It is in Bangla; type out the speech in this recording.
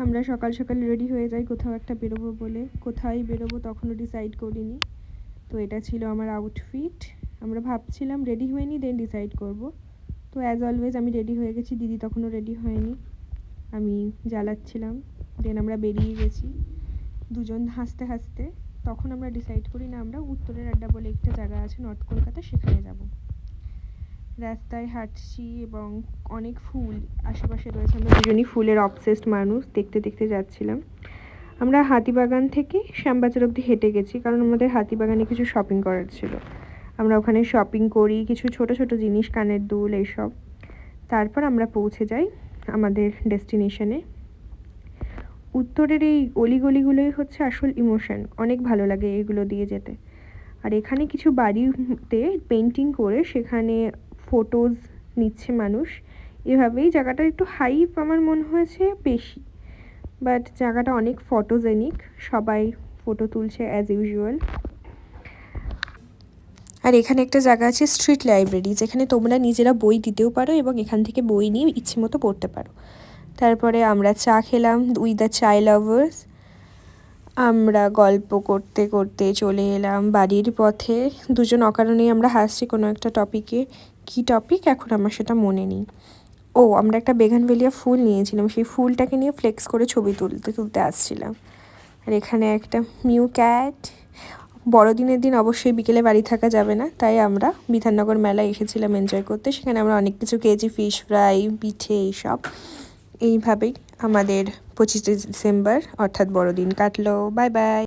আমরা সকাল সকাল রেডি হয়ে যাই কোথাও একটা বেরোবো বলে। কোথায় বেরোবো তখনও ডিসাইড করিনি। তো এটা ছিল আমার আউটফিট। আমরা ভাবছিলাম রেডি হয়নি, দেন ডিসাইড করব। তো অ্যাজ অলওয়েজ আমি রেডি হয়ে গেছি, দিদি তখনও রেডি হয়নি। আমি জ্বালাচ্ছিলাম, দেন আমরা বেরিয়ে গেছি দুজন হাসতে হাসতে। তখন আমরা ডিসাইড করি না, আমরা উত্তরের আড্ডা বলে একটা জায়গা আছে নর্থ কলকাতা, সেখানে যাব। রাস্তায় হাঁটছি এবং অনেক ফুল আশেপাশে রয়েছে। আমরা দুজনই ফুলের অবসেসড মানুষ, দেখতে দেখতে যাচ্ছিলাম। আমরা হাতিবাগান থেকে শ্যামবাজার অবধি হেঁটে গেছি, কারণ আমাদের হাতিবাগানে কিছু শপিং করার ছিল। আমরা ওখানে শপিং করি, কিছু ছোট ছোট জিনিস, কানের দুল এইসব। তারপর আমরা পৌঁছে যাই আমাদের ডেস্টিনেশনে। উত্তরের এই অলিগলিগুলোই হচ্ছে আসল ইমোশন, অনেক ভালো লাগে এগুলো দিয়ে যেতে। আর এখানে কিছু বাড়িতে পেন্টিং করে সেখানে ফটোজ নিচ্ছে মানুষ। এভাবেই জায়গাটা একটু হাইপ আমার মনে হয়েছে বেশি, বাট জায়গাটা অনেক ফটোজেনিক, সবাই ফটো তুলছে অ্যাজ ইউজুয়াল। আর এখানে একটা জায়গা আছে স্ট্রিট লাইব্রেরি, যেখানে তোমরা নিজেরা বই দিতেও পারো এবং এখান থেকে বই নিয়ে ইচ্ছে মতো পড়তে পারো। তারপরে আমরা চা খেলাম উইথ দ্য চাই লাভার্স। আমরা গল্প করতে করতে চলে এলাম বাড়ির পথে। দুজন অকারণেই আমরা হাসছি কোনো একটা টপিকে। কী টপিক এখন আমার সেটা মনে নেই। ও, আমরা একটা বেগানভেলিয়া ফুল নিয়েছিলাম, সেই ফুলটাকে নিয়ে ফ্লেক্স করে ছবি তুলতে আসছিলাম। আর এখানে একটা মিউ ক্যাট। বড়দিনের দিন অবশ্যই বিকেলে বাড়ি থাকা যাবে না, তাই আমরা বিধাননগর মেলায় এসেছিলাম এনজয় করতে। সেখানে আমরা অনেক কিছু খেয়েছি, ফিশ ফ্রাই, পিঠে, এইসব। এইভাবেই আমাদের 25শে ডিসেম্বর অর্থাৎ বড়দিন কাটলো। Bye bye.